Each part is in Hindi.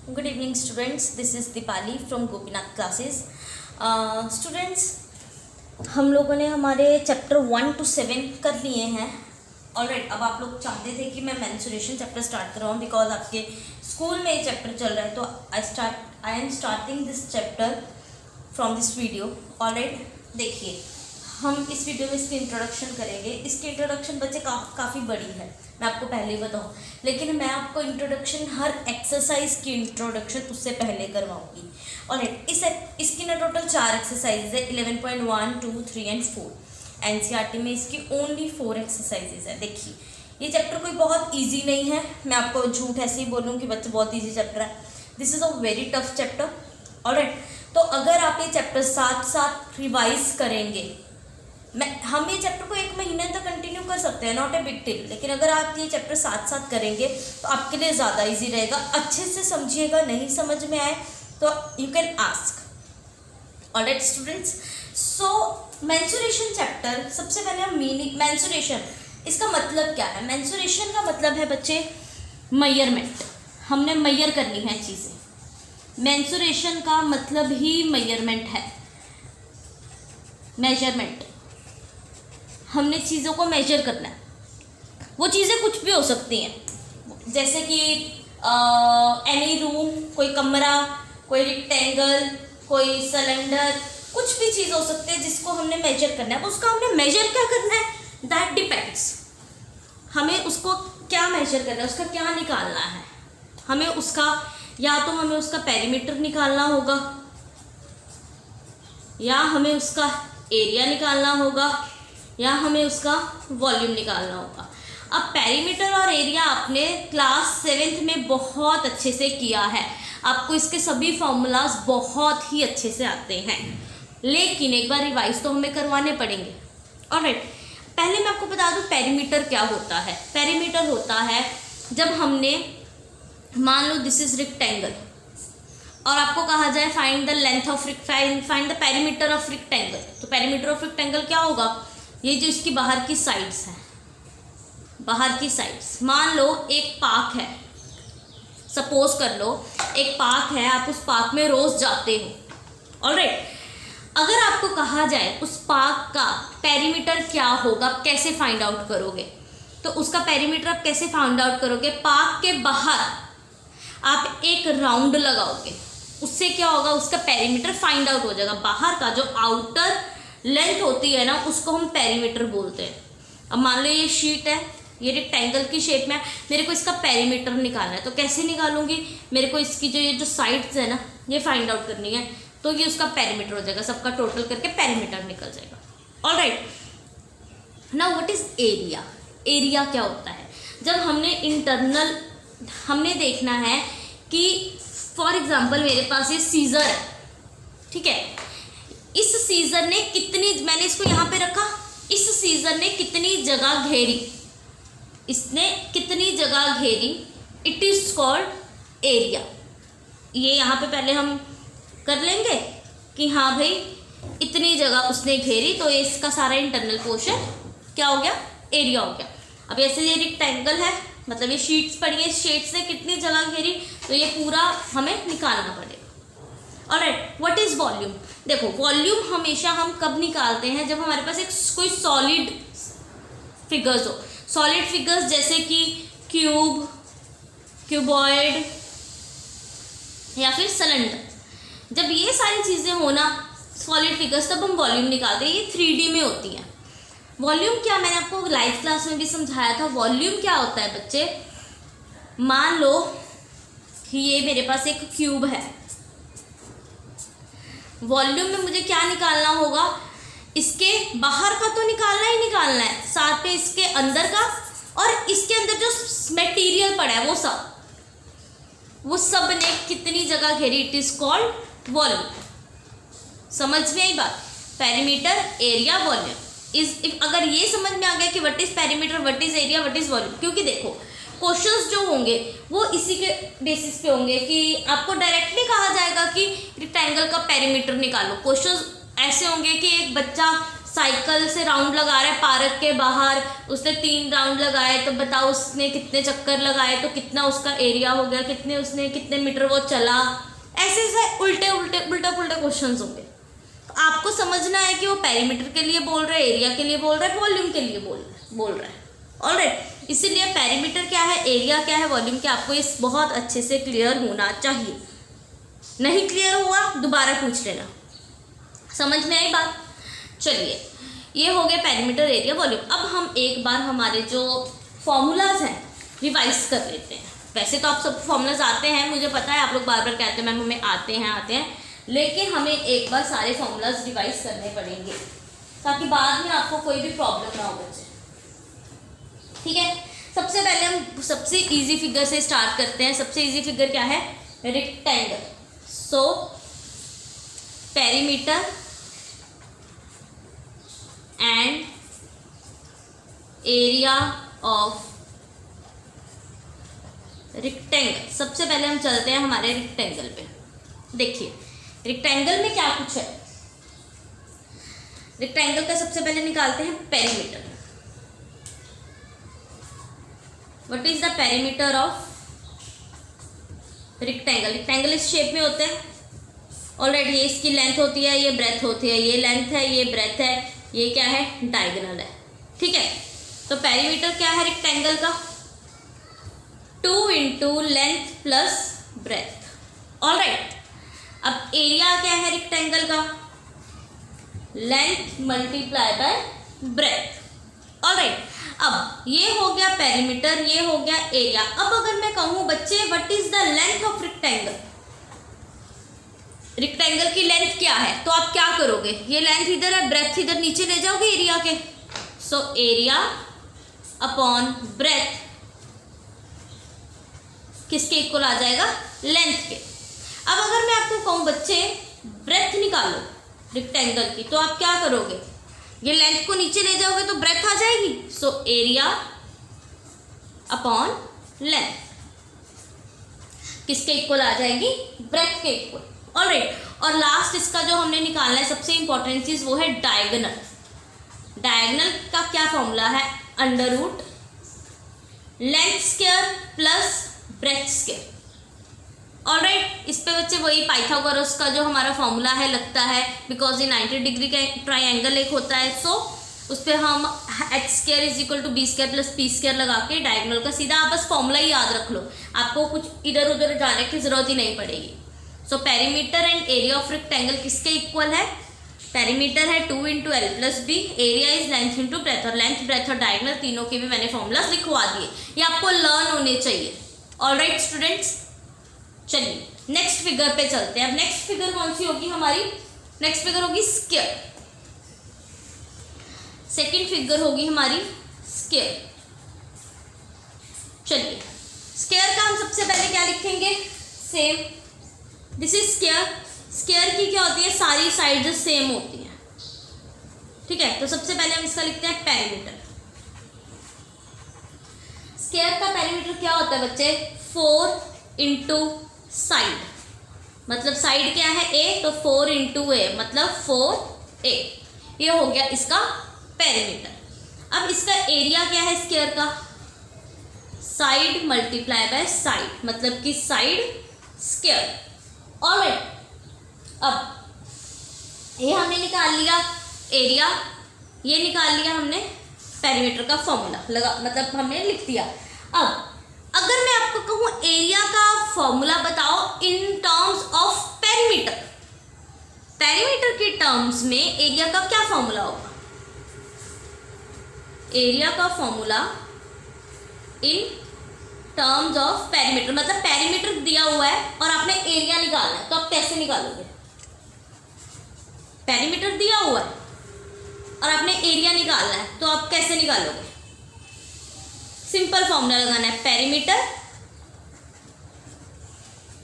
Good evening students, this is Dipali from Gopinath classes. Students, हम लोगों ने हमारे चैप्टर 1 to 7 कर लिए हैं. ऑलराइट, अब आप लोग चाहते थे कि मैं मेंस्ट्रुएशन चैप्टर स्टार्ट कराऊँ बिकॉज आपके स्कूल में ये चैप्टर चल रहा है, तो I am starting this chapter from this video. Alright, देखिए हम इस वीडियो में इसकी इंट्रोडक्शन करेंगे. इसकी इंट्रोडक्शन बच्चे काफ़ी बड़ी है, मैं आपको पहले ही बताऊँ, लेकिन मैं आपको इंट्रोडक्शन हर एक्सरसाइज की इंट्रोडक्शन उससे पहले करवाऊंगी. ऑलराइट, इसकी ना टोटल 4 एक्सरसाइजेज है, 11.1, 2, 3 एंड 4. एनसीईआरटी में इसकी ओनली 4 एक्सरसाइजेज है. देखिए ये चैप्टर कोई बहुत ईजी नहीं है, मैं आपको झूठ ऐसे ही बोलूँ कि बच्चे बहुत ईजी चैप्टर है. This is a very tough chapter. Alright, तो अगर आप ये चैप्टर साथ साथ रिवाइज करेंगे, हम ये चैप्टर को 1 महीने तक कंटिन्यू कर सकते हैं, नॉट ए बिग डील, लेकिन अगर आप ये चैप्टर साथ साथ करेंगे तो आपके लिए ज़्यादा इजी रहेगा. अच्छे से समझिएगा, नहीं समझ में आए तो you can ask. Alright students, so menstruation chapter, सबसे पहले हम मीनिंग, मेंस्ट्रुएशन इसका मतलब क्या है. मेंस्ट्रुएशन का मतलब है बच्चे मेजरमेंट, हमने मेजर करनी है चीज़ें. मेंस्ट्रुएशन का मतलब ही मेजरमेंट है. मेजरमेंट, हमने चीज़ों को मेजर करना है. वो चीज़ें कुछ भी हो सकती हैं, जैसे कि एनी रूम, कोई कमरा, कोई रेक्टेंगल, कोई सिलेंडर, कुछ भी चीज़ हो सकती है जिसको हमने मेजर करना है. उसका हमने मेजर क्या करना है, दैट डिपेंड्स. हमें उसको क्या मेजर करना है, उसका क्या निकालना है. हमें उसका, या तो हमें उसका पेरीमीटर निकालना होगा, या हमें उसका एरिया निकालना होगा, या हमें उसका वॉल्यूम निकालना होगा. अब पेरीमीटर और एरिया आपने क्लास 7th में बहुत अच्छे से किया है, आपको इसके सभी फॉर्मूलाज बहुत ही अच्छे से आते हैं, लेकिन एक बार रिवाइज तो हमें करवाने पड़ेंगे. ऑलराइट, पहले मैं आपको बता दूं पेरीमीटर क्या होता है. पेरीमीटर होता है जब हमने, मान लो दिस इज रेक्टेंगल और आपको कहा जाए find the length of find the perimeter of rectangle, तो पेरीमीटर ऑफ रेक्टेंगल क्या होगा, ये जो इसकी बाहर की साइड्स हैं, बाहर की साइड्स. मान लो एक पार्क है, सपोज कर लो एक पार्क है, आप उस पार्क में रोज जाते हो. ऑलराइट, अगर आपको कहा जाए उस पार्क का पेरीमीटर क्या होगा, आप कैसे फाइंड आउट करोगे, तो उसका पेरीमीटर आप कैसे फाइंड आउट करोगे, पार्क के बाहर आप एक राउंड लगाओगे, उससे क्या होगा, उसका पेरीमीटर फाइंड आउट हो जाएगा. बाहर का जो आउटर लेंथ होती है ना, उसको हम पेरीमीटर बोलते हैं. अब मान लो ये शीट है, ये रेक्टेंगल की शेप में है, मेरे को इसका पेरीमीटर निकालना है, तो कैसे निकालूंगी, मेरे को इसकी ये जो साइड्स है ना, ये फाइंड आउट करनी है, तो ये उसका पेरीमीटर हो जाएगा, सबका टोटल करके पेरीमीटर निकल जाएगा. Alright, now what is area. Area क्या होता है, जब हमने इंटरनल, हमने देखना है कि फॉर एग्जाम्पल मेरे पास ये सीजर है, ठीक है, इस सीजर ने कितनी, मैंने इसको यहाँ पे रखा, इस सीजर ने कितनी जगह घेरी, इसने कितनी जगह घेरी, इट इज कॉल्ड एरिया. ये यहाँ पे पहले हम कर लेंगे कि हाँ भाई इतनी जगह उसने घेरी, तो ये इसका सारा इंटरनल पोर्शन क्या हो गया, एरिया हो गया. अब ऐसे ये रेक्टेंगल है, मतलब ये शीट्स पड़ी है, शीट्स ने कितनी जगह घेरी, तो ये पूरा हमें निकालना पड़ेगा. Alright, what is volume. देखो वॉल्यूम हमेशा हम कब निकालते हैं, जब हमारे पास एक कोई सॉलिड फिगर्स हो. सॉलिड फिगर्स जैसे कि क्यूब, क्यूबॉइड या फिर सिलेंडर, जब ये सारी चीज़ें हो ना, सॉलिड फिगर्स, तब हम वॉल्यूम निकालते हैं. ये 3D में होती हैं. वॉल्यूम क्या, मैंने आपको लाइव क्लास में भी समझाया था. वॉल्यूम क्या होता है बच्चे, मान लो कि ये मेरे पास एक क्यूब है, वॉल्यूम में मुझे क्या निकालना होगा, इसके बाहर का तो निकालना ही निकालना है, साथ में इसके अंदर का, और इसके अंदर जो मटेरियल पड़ा है वो सब ने कितनी जगह घेरी, इट इज कॉल्ड वॉल्यूम. समझ में आई बात, पेरीमीटर, एरिया, वॉल्यूम. इफ अगर ये समझ में आ गया कि what is perimeter, what is area, what is volume, क्योंकि देखो क्वेश्चंस जो होंगे वो इसी के बेसिस पे होंगे कि आपको डायरेक्टली कहा जाएगा कि रेक्टेंगल का पेरीमीटर निकालो. क्वेश्चंस ऐसे होंगे कि एक बच्चा साइकिल से राउंड लगा रहा है पार्क के बाहर, उसने 3 राउंड लगाए, तो बताओ उसने कितने चक्कर लगाए, तो कितना उसका एरिया हो गया, कितने मीटर वो चला। ऐसे ऐसे उल्टे पुल्टे क्वेश्चंस होंगे। तो आपको समझना है कि वो पेरीमीटर के लिए बोल रहा है, एरिया के लिए बोल रहा है, वॉल्यूम के लिए बोल रहा है। ऑलराइट, इसीलिए पेरीमीटर क्या है, एरिया क्या है, वॉल्यूम क्या, आपको इस बहुत अच्छे से क्लियर होना चाहिए। नहीं क्लियर हुआ दोबारा पूछ लेना। समझ में आई बात? चलिए, ये हो गया पेरीमीटर, एरिया, वॉल्यूम। अब हम एक बार हमारे जो फॉर्मूलाज हैं रिवाइज कर लेते हैं। वैसे तो आप सब फॉर्मूलाज आते हैं, मुझे पता है आप लोग बार बार कहते हैं मैम हमें आते हैं, लेकिन हमें एक बार सारे फॉर्मूलाज रिवाइज करने पड़ेंगे ताकि बाद में आपको कोई भी प्रॉब्लम ना हो बच्चे। ठीक है, सबसे पहले हम सबसे इजी फिगर से स्टार्ट करते हैं। सबसे इजी फिगर क्या है, rectangle. So perimeter and area of rectangle. सबसे पहले हम चलते हैं हमारे रेक्टेंगल पे। देखिए रेक्टेंगल में क्या कुछ है। रेक्टेंगल का सबसे पहले निकालते हैं perimeter. What is the perimeter of rectangle. Rectangle इस शेप में होते हैं। ऑलरेडी ये इसकी लेंथ होती है, ये ब्रेथ होती है, ये लेंथ है, ये ब्रेथ है, ये क्या है, डायगोनल है। ठीक है, तो पेरीमीटर क्या है रेक्टेंगल का, 2 into length plus breadth. Alright, अब एरिया क्या है रेक्टेंगल का, length multiply bye breath. Alright, अब ये हो गया पेरीमीटर, ये हो गया एरिया। अब अगर मैं कहूँ बच्चे what is the length of rectangle, rectangle की लेंथ क्या है, तो आप क्या करोगे, ये लेंथ इधर है, ब्रेथ इधर नीचे ले जाओगे एरिया के। सो एरिया अपॉन ब्रेथ किसके इक्वल आ जाएगा, लेंथ के। अब अगर मैं आपको कहूँ बच्चे ब्रेथ निकालो रेक्टेंगल की, तो आप क्या करोगे, ये लेंथ को नीचे ले जाओगे तो ब्रेथ आ जाएगी। सो एरिया अपॉन लेंथ किसके इक्वल आ जाएगी, ब्रेथ के इक्वल। ऑलराइट, और लास्ट इसका जो हमने निकालना है सबसे इंपॉर्टेंट चीज वो है डायगोनल। डायगोनल का क्या फॉर्मूला है, under root length square plus breadth square. Alright, इस पे बच्चे वही पाइथागोरस का जो हमारा फॉर्मूला है लगता है, बिकॉज ये 90 डिग्री का ट्राइंगल एक होता है। सो उस पर हम h square is equal to B square plus P square लगा के डायगोनल का सीधा आप बस फॉर्मूला ही याद रख लो, आपको कुछ इधर उधर जाने की जरूरत ही नहीं पड़ेगी। So perimeter and area of rectangle किसके इक्वल है, पेरीमीटर है 2 into L plus B, area is length into breadth, और लेंथ ब्रेथ और डायगोनल तीनों के भी मैंने फॉर्मूलाज लिखवा दिए, ये आपको लर्न होने चाहिए। ऑलराइट स्टूडेंट्स, चलिए नेक्स्ट फिगर पे चलते हैं। अब नेक्स्ट फिगर कौन सी होगी हमारी, नेक्स्ट फिगर होगी स्क्वायर। सेकंड फिगर होगी हमारी स्क्वायर। चलिए स्क्वायर का हम सबसे पहले क्या लिखेंगे, same, this is square. Square की क्या होती है, सारी साइड्स सेम होती हैं। ठीक है, तो सबसे पहले हम इसका लिखते हैं पेरीमीटर। स्क्वायर का पेरीमीटर क्या होता है बच्चे, 4 इंटू साइड, मतलब साइड क्या है ए, तो 4 इंटू ए मतलब 4a, ये हो गया इसका पेरीमीटर। अब इसका एरिया क्या है स्क्वायर का, साइड मल्टीप्लाई बाय साइड, मतलब कि साइड स्क्वायर। ऑलराइट, अब ये हमने निकाल लिया एरिया, ये निकाल लिया हमने पेरीमीटर का फॉर्मूला लगा, मतलब हमने लिख दिया। अब अगर मैं आपको कहूँ एरिया का फॉर्मूला बताओ in terms of perimeter, perimeter के टर्म्स में एरिया का क्या फॉर्मूला होगा, एरिया का formula in terms of perimeter, मतलब पेरीमीटर दिया हुआ है और आपने एरिया निकालना है, तो आप कैसे निकालोगे, पेरीमीटर दिया हुआ है और आपने एरिया निकालना है, तो आप कैसे निकालोगे, सिंपल फॉर्मूला लगाना है, पेरीमीटर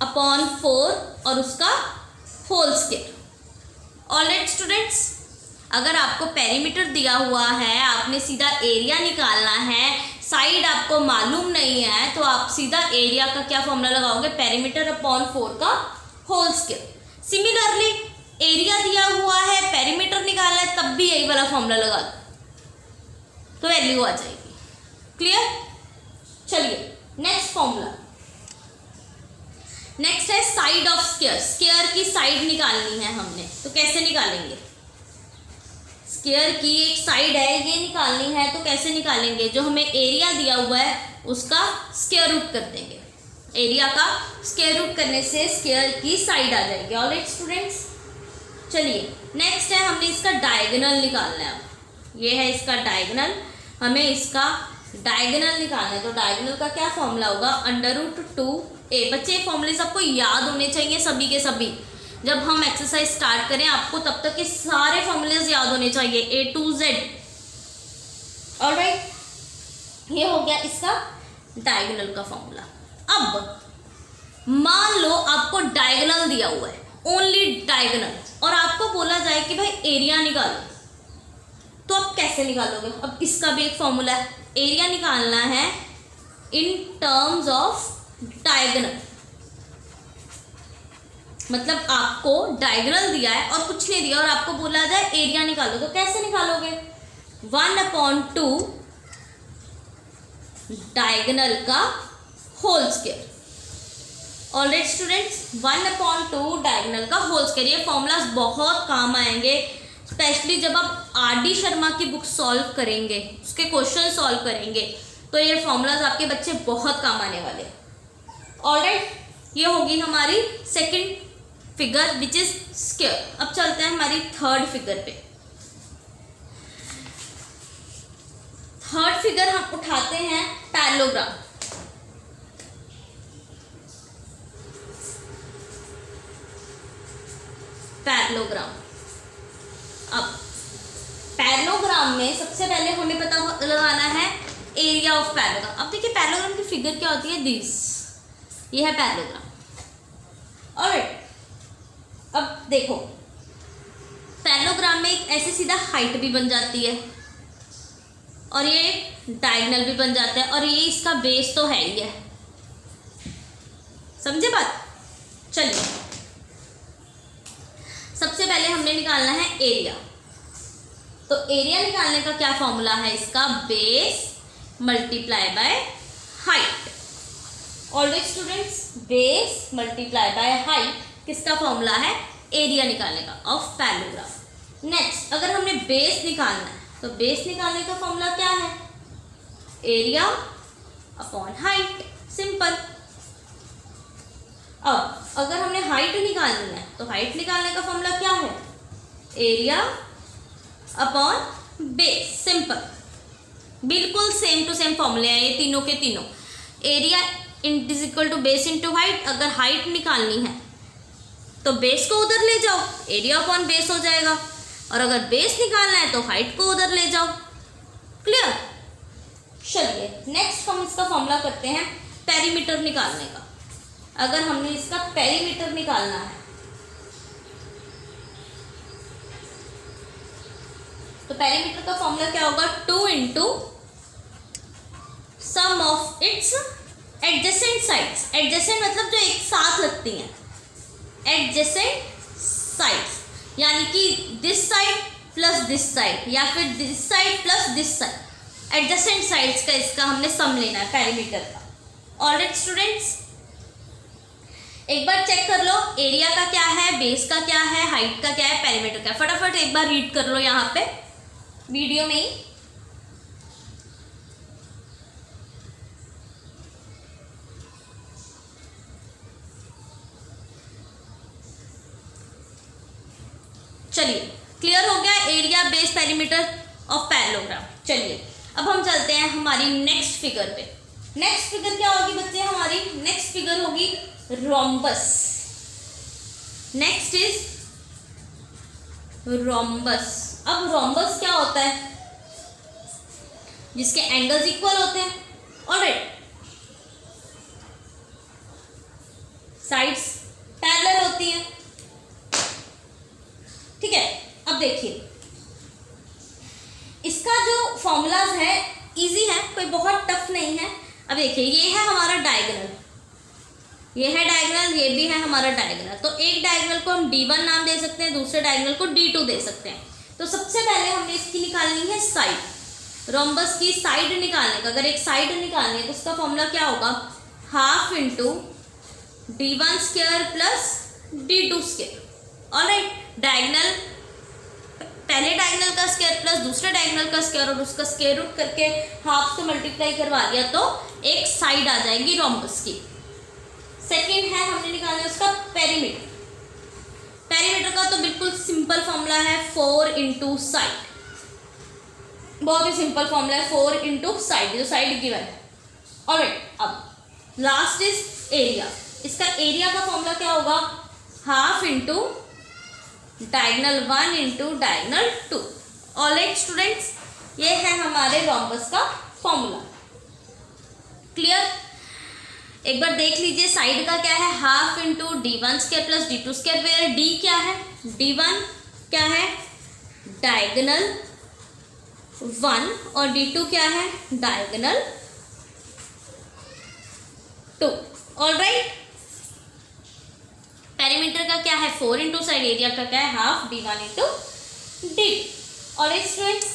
अपॉन 4 और उसका होल स्क्वायर। ऑलराइट स्टूडेंट्स, अगर आपको पेरीमीटर दिया हुआ है, आपने सीधा एरिया निकालना है, साइड आपको मालूम नहीं है, तो आप सीधा एरिया का क्या फॉर्मूला लगाओगे, पेरीमीटर अपॉन 4 का होल स्क्वायर। सिमिलरली एरिया दिया हुआ है, पेरीमीटर निकालना है, तब भी यही वाला फॉर्मूला लगा दो तो वैल्यू आ जाएगी। क्लियर? चलिए नेक्स्ट फॉर्मूला, नेक्स्ट है साइड ऑफ स्क्वायर। स्क्वायर की साइड निकालनी है हमने, तो कैसे निकालेंगे? स्क्वायर की एक साइड है, ये निकालनी है, तो कैसे निकालेंगे? जो हमें एरिया दिया हुआ है उसका स्क्वायर रूट कर देंगे। एरिया का स्क्वायर रूट करने से स्क्वायर की साइड आ जाएगी। ऑलराइट स्टूडेंट्स, चलिए नेक्स्ट है, हमने इसका डायगोनल निकालना है। ये है इसका डायगोनल, हमें इसका डायगोनल निकालना है। तो डायगोनल का क्या फॉर्मूला होगा? √2a। बच्चे फॉर्मूले सबको याद होने चाहिए, सभी के सभी। जब हम एक्सरसाइज स्टार्ट करें आपको तब तक के सारे फॉर्मूलेज याद होने चाहिए, A to Z। ऑलराइट, ये हो गया इसका डायगोनल का फॉर्मूला। अब मान लो आपको डायगोनल दिया हुआ है, ओनली डायगोनल, और आपको बोला जाए कि भाई एरिया निकालो, तो आप कैसे निकालोगे? अब इसका भी एक फॉर्मूला है, एरिया निकालना है इन टर्म्स ऑफ डायगोनल। मतलब आपको डायगोनल दिया है और कुछ नहीं दिया और आपको बोला जाए एरिया निकालो, तो कैसे निकालोगे? 1/2 डायगोनल का whole square. Alright students, 1/2 diagonal का होल स्क्वायर। ये फॉर्मूलाज बहुत काम आएंगे, स्पेशली जब आप RD शर्मा की बुक सॉल्व करेंगे, उसके क्वेश्चन सॉल्व करेंगे, तो ये फॉर्मूलाज आपके बच्चे बहुत काम आने वाले। ऑलराइट, ये होगी हमारी second figure which is square. अब चलते हैं हमारी थर्ड फिगर पे। थर्ड फिगर हम उठाते हैं पैरेललोग्राम। पैरेललोग्राम, अब पैरेललोग्राम में सबसे पहले हमें पता लगाना है एरिया ऑफ पैरेललोग्राम। अब देखिए पैरेललोग्राम की फिगर क्या होती है, दिस, ये है पैरेललोग्राम। ऑलराइट, अब देखो पैरेललोग्राम में एक ऐसे सीधा हाइट भी बन जाती है और ये डायगोनल भी बन जाता है, और ये इसका बेस तो है ही है। समझे बात? चलिए सबसे पहले हमने निकालना है एरिया। तो एरिया निकालने का क्या फॉर्मूला है इसका? Base multiply by height. Alright students, base multiply by height किसका फॉर्मूला है? एरिया निकालने का ऑफ पैरेललोग्राम। नेक्स्ट, अगर हमने बेस निकालना है तो बेस निकालने का फॉर्मूला क्या है? Area upon height, simple. अब अगर हमने हाइट निकालनी है तो हाइट निकालने का फॉर्मूला क्या है? Area upon base, simple. बिल्कुल सेम टू सेम फॉर्मूले हैं ये तीनों के तीनों। Area is equal to base into height. अगर हाइट निकालनी है तो बेस को उधर ले जाओ, एरिया अपॉन बेस हो जाएगा, और अगर बेस निकालना है तो हाइट को उधर ले जाओ। क्लियर? चलिए नेक्स्ट हम इसका फॉर्मूला करते हैं पेरीमीटर निकालने का। अगर हमने इसका पेरीमीटर निकालना है तो पेरीमीटर का फॉर्मूला क्या होगा? 2 into sum of its adjacent sides. Adjacent मतलब जो एक साथ लगती हैं, एडजेसेंट साइड्स, यानी कि this side plus this side या फिर this side plus this side. Adjacent sides का इसका हमने सम लेना है पेरीमीटर का। ऑलराइट स्टूडेंट्स, एक बार चेक कर लो एरिया का क्या है, बेस का क्या है, हाइट का क्या है, पेरीमीटर का। फटाफट एक बार रीड कर लो यहाँ पे वीडियो में ही। चलिए क्लियर हो गया area, base, perimeter of parallelogram. चलिए अब हम चलते हैं हमारी नेक्स्ट फिगर पे। नेक्स्ट फिगर क्या होगी बच्चे? हमारी नेक्स्ट फिगर होगी रोम्बस। Next is rhombus. अब रोम्बस क्या होता है? जिसके एंगल्स इक्वल होते हैं। ऑलराइट, साइड्स पैरेलल होती हैं। ठीक है, अब देखिए इसका जो फॉर्मूलाज है इजी है, कोई बहुत टफ नहीं है। अब देखिए ये है हमारा डायगोनल, ये है डायगोनल, ये भी है हमारा डायगोनल। तो एक डायगोनल को हम D1 नाम दे सकते हैं, दूसरे डायगोनल को D2 दे सकते हैं। तो सबसे पहले हमने इसकी निकालनी है साइड। रोम्बस की साइड निकालने का, अगर एक साइड निकालनी है तो उसका फॉर्मूला क्या होगा, half into D1 square plus D2 square. Alright, diagonal, पहले डायगोनल का स्क्वायर प्लस दूसरे डायगोनल का स्क्वायर और उसका स्क्वायर रूट करके हाफ से मल्टीप्लाई करवा दिया तो एक साइड आ जाएगी रोम्बस की। सेकेंड है, हमने निकालना है उसका पेरीमीटर। पेरीमीटर का तो बिल्कुल सिंपल फॉर्मूला है 4 इंटू साइड, बहुत ही सिंपल फॉर्मूला है 4 इंटू साइड, जो साइड गिवन है। ऑलराइट, अब लास्ट इज एरिया। इसका एरिया का फॉर्मूला क्या होगा, half into diagonal 1 into diagonal 2। Alright students, ये है हमारे रोम्बस का फॉर्मूला। क्लियर? एक बार देख लीजिए, साइड का क्या है, half into D1 square plus D2 square, where D क्या है, D1 क्या है, डायगोनल 1 और D2 क्या है, डायगोनल 2। ऑलराइट, पेरीमीटर का क्या है 4 इंटू साइड, एरिया का क्या है half D1 into D। Alright students,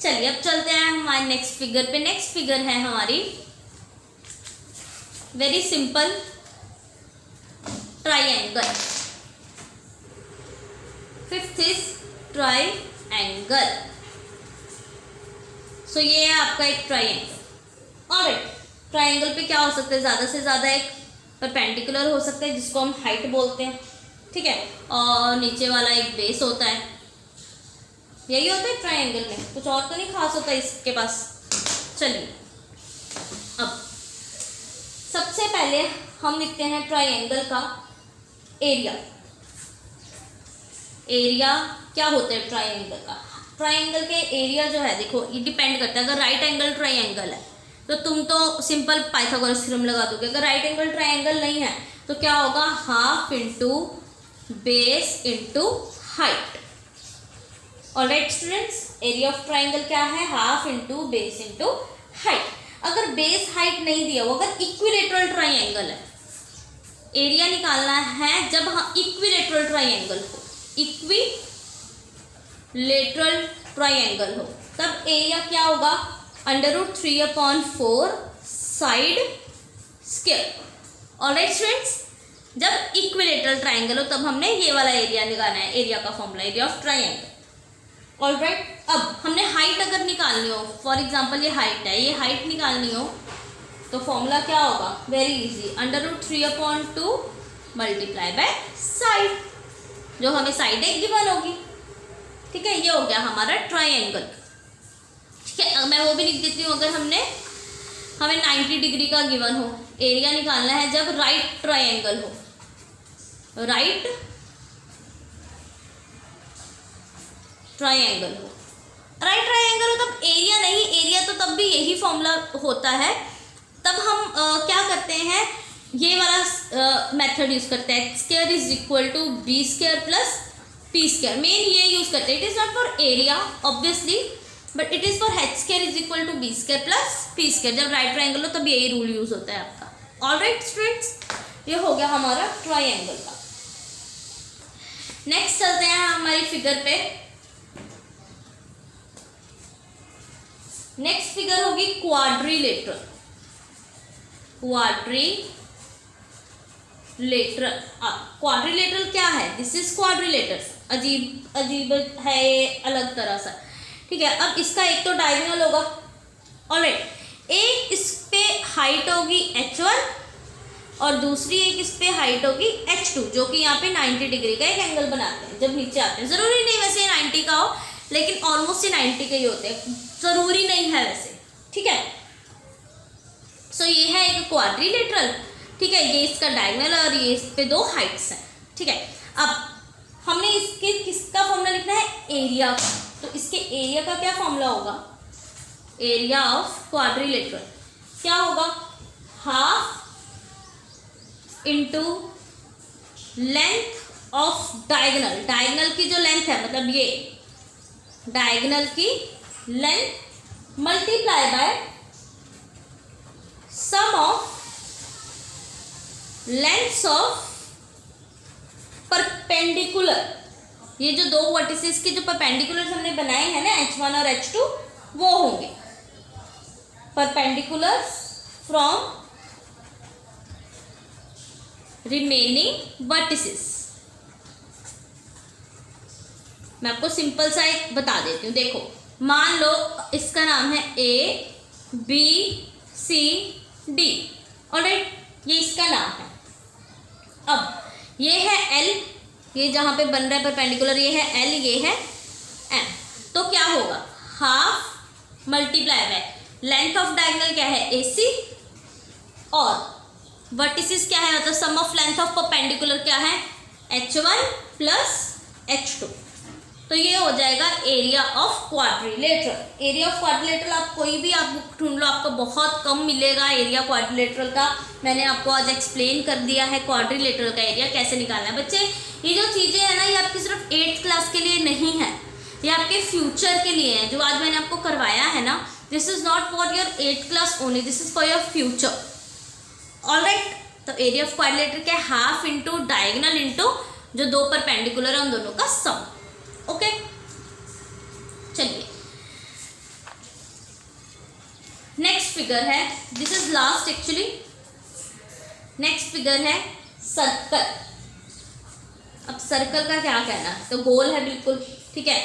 चलिए अब चलते हैं हमारे नेक्स्ट फिगर पे। नेक्स्ट फिगर है हमारी very simple triangle. Fifth is triangle. So ये है आपका एक ट्राइंगल। ऑलराइट, ट्राइंगल पे क्या हो सकता है, ज़्यादा से ज़्यादा एक परपेंडिकुलर हो सकता है जिसको हम हाइट बोलते हैं, ठीक है, और नीचे वाला एक बेस होता है। यही होता है ट्राइंगल में, कुछ और तो नहीं खास होता इसके पास। चलिए अब सबसे पहले हम लिखते हैं ट्राइंगल का एरिया। एरिया क्या होता है ट्राइंगल का, ट्राइंगल के एरिया जो है, देखो ये डिपेंड करता है। अगर राइट एंगल ट्राइंगल है तो तुम तो सिंपल पाइथागोरस थ्योरम लगा दोगे। अगर राइट एंगल ट्राइंगल नहीं है तो क्या होगा, half into base into height. Alright students, area of triangle क्या है, half into base into height. अगर बेस हाइट नहीं दिया हो, अगर इक्विलेटरल ट्राइंगल है, एरिया निकालना है जब हम इक्विलेटरल ट्राइंगल हो, इक्विलेटरल ट्राइंगल हो, तब एरिया क्या होगा, √3/4 साइड स्क्वायर। ऑलराइट स्टूडेंट्स, जब इक्विलेटरल ट्राइंगल हो तब हमने ये वाला एरिया निकालना है, एरिया का formula, area of triangle. Alright, अब हमने हाइट अगर निकालनी हो, फॉर एग्जांपल ये हाइट है, ये हाइट निकालनी हो तो फॉर्मूला क्या होगा, very easy, √3/2 multiply by side, जो हमें साइड एक गिवन होगी। ठीक है, ये हो गया हमारा ट्राइंगल। ठीक है, मैं वो भी लिख देती हूँ, अगर हमें 90 डिग्री का गिवन हो, एरिया निकालना है जब राइट ट्राइंगल हो, राइट ट्राइंगल हो, राइट ट्राइंगल हो तब एरिया नहीं, एरिया तो तब भी यही फॉर्मूला होता है। तब हम क्या करते हैं, ये वाला मेथड यूज करते हैं, x² is equal to b² plus p²। Main ये यूज करते हैं, it is not for area obviously, but it is for h² is equal to b² plus p²। जब राइट ट्राइंगल हो तब यही रूल यूज होता है आपका। ऑलराइट स्टूडेंट्स, ये हो गया हमारा ट्राइंगल का। नेक्स्ट चलते हैं हमारी फिगर पे। नेक्स्ट फिगर होगी क्वाड्रिलेटरल। क्वाड्रिलेटरल क्या है, दिस इज क्वाड्रिलेटरल, अजीब है ये, अलग तरह सा। ठीक है, अब इसका एक तो डायगोनल होगा, ऑलराइट, एक इस पे हाइट होगी h1 और दूसरी एक इस पे हाइट होगी h2, जो कि यहाँ पे 90 डिग्री का एक एंगल बनाते हैं जब नीचे आते हैं। जरूरी नहीं वैसे 90 का हो, लेकिन ऑलमोस्ट ये 90 के ही होते हैं, जरूरी नहीं है वैसे। ठीक है, सो ये है एक क्वाड्रिलेटरल। ठीक है, ये इसका डायगोनल और ये इस पे दो हाइट्स हैं। ठीक है, अब हमने इसके किसका फॉर्मूला लिखना है, एरिया का। तो इसके एरिया का क्या फॉर्मूला होगा, एरिया ऑफ क्वाड्रिलेटरल क्या होगा, half into length of diagonal, diagonal की जो लेंथ है, मतलब ये डायगोनल की length multiply by sum of lengths of perpendicular, ये जो दो वर्टिसेस के जो परपेंडिकुलर हमने बनाए हैं ना H1 और H2, वो होंगे परपेंडिकुलर फ्रॉम रिमेनिंग वर्टिसेस। मैं आपको सिंपल सा एक बता देती हूँ। देखो, मान लो इसका नाम है A B C D, alright, ये इसका नाम है। अब ये है L, ये जहाँ पे बन रहा है परपेंडिकुलर, ये है L, ये है M। तो क्या होगा, half multiply by length of diagonal क्या है AC, और वर्टिसेस क्या है, मतलब सम ऑफ लेंथ ऑफ परपेंडिकुलर क्या है H1 प्लस H2। तो ये हो जाएगा area of quadrilateral. Area of quadrilateral आप कोई भी आप बुक ढूंढ लो, आपको बहुत कम मिलेगा एरिया क्वाड्रिलेटरल का। मैंने आपको आज एक्सप्लेन कर दिया है क्वाड्रिलेटरल का एरिया कैसे निकालना है। बच्चे, ये जो चीज़ें हैं ना, ये आपकी सिर्फ 8th क्लास के लिए नहीं है, ये आपके फ्यूचर के लिए है। जो आज मैंने आपको करवाया है ना, this is not for your 8th class only, this is for your future, alright. तो एरिया ऑफ क्वाड्रिलेटरल क्या है, हाफ इंटू डायगोनल इंटू जो दो परपेंडिकुलर है उन दोनों का सम। ओके, चलिए नेक्स्ट फिगर है, this is last actually. Next figure है सर्कल। अब सर्कल का क्या कहना है, तो गोल है बिल्कुल, ठीक है,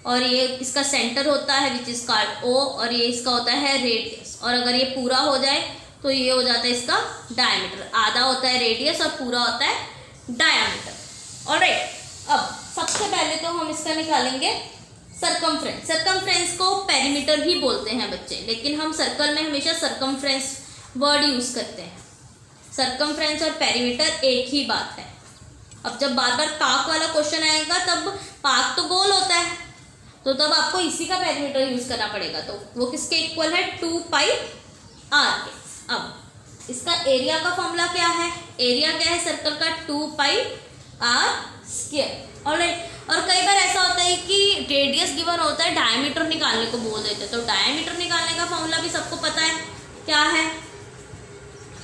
और ये इसका सेंटर होता है विच इज कॉल्ड O, और ये इसका होता है रेडियस। और अगर ये पूरा हो जाए तो ये हो जाता है इसका डायमीटर। आधा होता है रेडियस और पूरा होता है डायमीटर, ऑलराइट। अब सबसे पहले तो हम इसका निकालेंगे सरकमफ्रेंस। सरकमफ्रेंस को पेरीमीटर भी बोलते हैं बच्चे, लेकिन हम सर्कल में हमेशा सरकमफ्रेंस वर्ड यूज करते हैं। सरकमफ्रेंस और पेरीमीटर एक ही बात है। अब जब बार बार पाक वाला क्वेश्चन आएगा, तब पाक तो गोल होता है, तो तब आपको इसी का पेरीमीटर यूज करना पड़ेगा। तो वो किसके इक्वल है, 2πr के। अब इसका एरिया का फॉर्मूला क्या है, एरिया क्या है सर्कल का, 2πr², ऑलराइट। और कई बार ऐसा होता है कि रेडियस गिवन होता है, डायमीटर निकालने को बोल देते हैं। तो डायमीटर निकालने का फॉर्मूला भी सबको पता है, क्या है,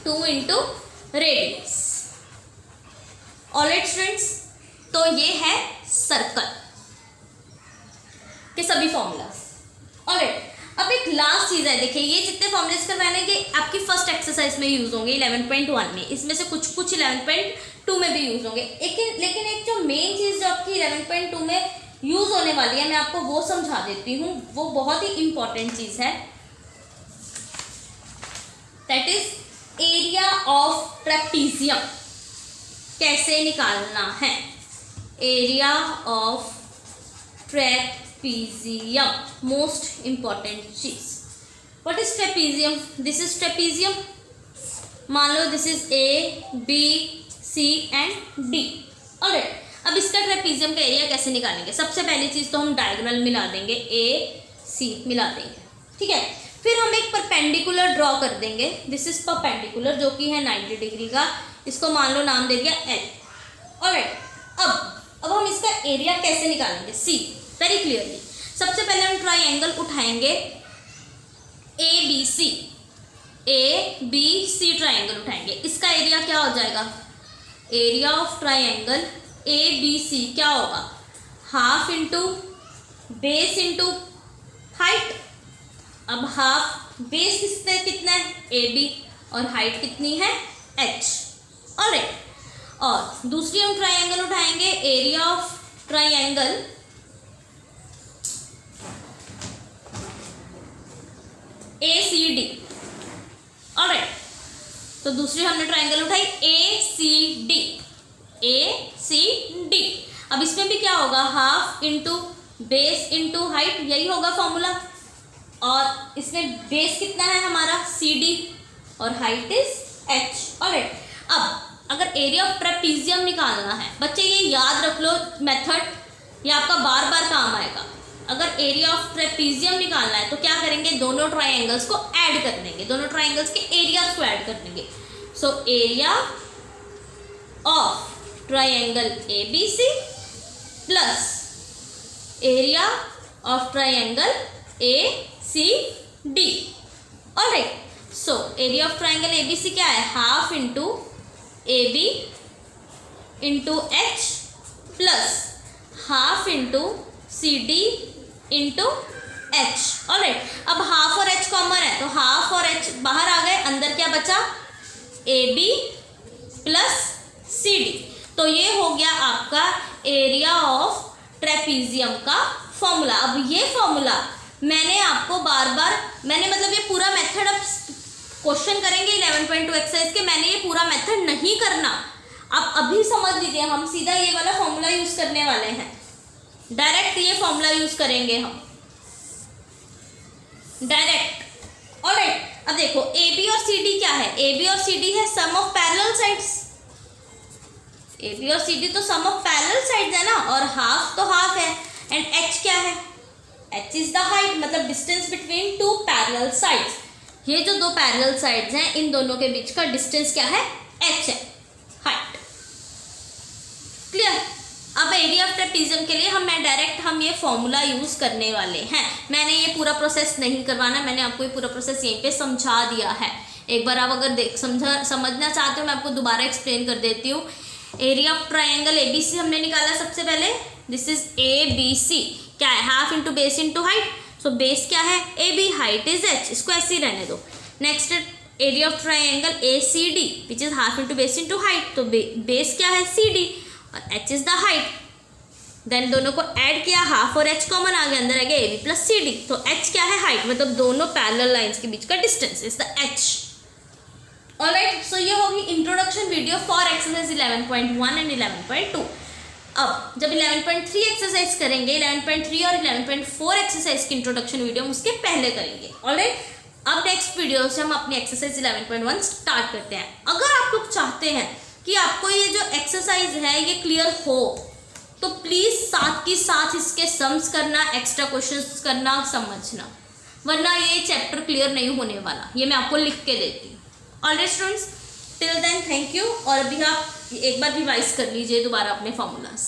2 इंटू रेडियस, ऑलराइट स्टूडेंट्स। तो ये है सर्कल के सभी फॉर्मूलाज, ऑलराइट। अब एक लास्ट चीज़ है, देखिए ये जितने फॉर्मूलेज करवाने के आपकी फर्स्ट एक्सरसाइज में यूज होंगे 11.1 में, इसमें से कुछ 11.2 में भी यूज होंगे। लेकिन एक जो मेन चीज़ जो आपकी 11.2 में यूज होने वाली है, मैं आपको वो समझा देती हूँ, वो बहुत ही इंपॉर्टेंट चीज़ है, that is area of trapezium. कैसे निकालना है area of trapezium, most important चीज। What is trapezium, this is trapezium, मान लो this is A B C and D, alright. अब इसका ट्रेपीजियम का एरिया कैसे निकालेंगे, सबसे पहली चीज तो हम डायगोनल मिला देंगे, A C मिला देंगे, ठीक है। फिर हम एक परपेंडिकुलर ड्रॉ कर देंगे, दिस इज परपेंडिकुलर जो कि है 90 डिग्री का, इसको मान लो नाम दे दिया L, ऑलराइट। अब हम इसका एरिया कैसे निकालेंगे, सी वेरी क्लियरली। सबसे पहले हम ट्राइंगल उठाएंगे ABC, ABC ट्राइंगल उठाएंगे, इसका एरिया क्या हो जाएगा, एरिया ऑफ ट्राइंगल ABC क्या होगा, half into base into height. अब हाफ बेस कितना है AB, और हाइट कितनी है H, ऑलराइट। और दूसरी हम ट्राइंगल उठाएंगे area of triangle ACD, alright. तो दूसरी हमने ट्राइंगल उठाई ACD, ACD। अब इसमें भी क्या होगा, half into base into height, यही होगा फॉर्मूला। और इसमें बेस कितना है हमारा CD, और हाइट इज H, ऑलराइट। अब अगर एरिया ऑफ ट्रेपीजियम निकालना है बच्चे, ये याद रख लो मेथड, ये आपका बार बार काम आएगा। अगर एरिया ऑफ ट्रेपीजियम निकालना है तो क्या करेंगे, दोनों ट्राइंगल्स को ऐड कर देंगे, दोनों ट्राइंगल्स के एरियाज को ऐड कर देंगे। So area of triangle ABC plus area of triangle ACD, alright. So area of triangle ABC क्या है, half into AB into H plus half into CD into H. Alright, अब हाफ और एच कॉमन है तो हाफ और एच बाहर आ गए, अंदर क्या बचा AB प्लस CD। तो ये हो गया आपका एरिया ऑफ ट्रेपीजियम का फॉर्मूला। अब ये फॉर्मूला मैंने आपको बार बार मतलब ये पूरा मेथड, अब क्वेश्चन करेंगे 11.2 एक्सरसाइज के, मैंने ये पूरा मेथड नहीं करना, आप अभी समझ लीजिए। हम सीधा ये वाला फॉर्मूला यूज करने वाले हैं, डायरेक्ट ये फॉर्मूला यूज करेंगे हम डायरेक्ट। ऑलराइट, अब देखो AB और CD क्या है, AB और CD है सम ऑफ पैरेलल साइड्स, AB और CD तो सम ऑफ पैरेलल साइड्स है ना, और हाफ तो हाफ है, एंड H क्या है, H इज द हाइट, मतलब distance between two parallel sides. ये जो दो पैरेलल साइड्स हैं इन दोनों के बीच का डिस्टेंस क्या है, H है, हाइट। क्लियर। अब एरिया ऑफ ट्रेपीजियम के लिए मैं डायरेक्ट ये फॉर्मूला यूज करने वाले हैं। मैंने ये पूरा प्रोसेस नहीं करवाना, मैंने आपको ये पूरा प्रोसेस यहीं पे समझा दिया है। एक बार आप अगर समझना चाहते हो मैं आपको दोबारा एक्सप्लेन कर देती हूँ। एरिया ऑफ ट्राइंगल ABC हमने निकाला सबसे पहले, दिस इज ABC, क्या है half into base into height, so base क्या है AB, हाइट इज H, इसको ऐसे ही रहने दो। Next area of triangle ACD which is half into base into height, तो बेस क्या है CD और H is the height. Then दोनों को ऐड किया, हाफ और H कॉमन आ गया, अंदर आ गया AB प्लस CD, तो H क्या है हाइट, मतलब दोनों पैरेलल लाइंस के बीच का distance is the H। Alright, so ये होगी introduction video for exercise 11.1 and 11.2। अब जब 11.3 एक्सरसाइज करेंगे, 11.3 और 11.4 एक्सरसाइज की इंट्रोडक्शन वीडियो हम उसके पहले करेंगे। ऑलराइट, अब नेक्स्ट वीडियो से हम अपनी एक्सरसाइज 11.1 स्टार्ट करते हैं। अगर आप लोग चाहते हैं कि आपको ये जो एक्सरसाइज है ये क्लियर हो, तो प्लीज़ साथ के साथ इसके सम्स करना, एक्स्ट्रा क्वेश्चंस करना, समझना, वरना ये चैप्टर क्लियर नहीं होने वाला। ये मैं आपको लिख के देती हूँ। Alright students, till then thank you. और अभी आप एक बार रिवाइज कर लीजिए दोबारा अपने फॉर्मूलाज।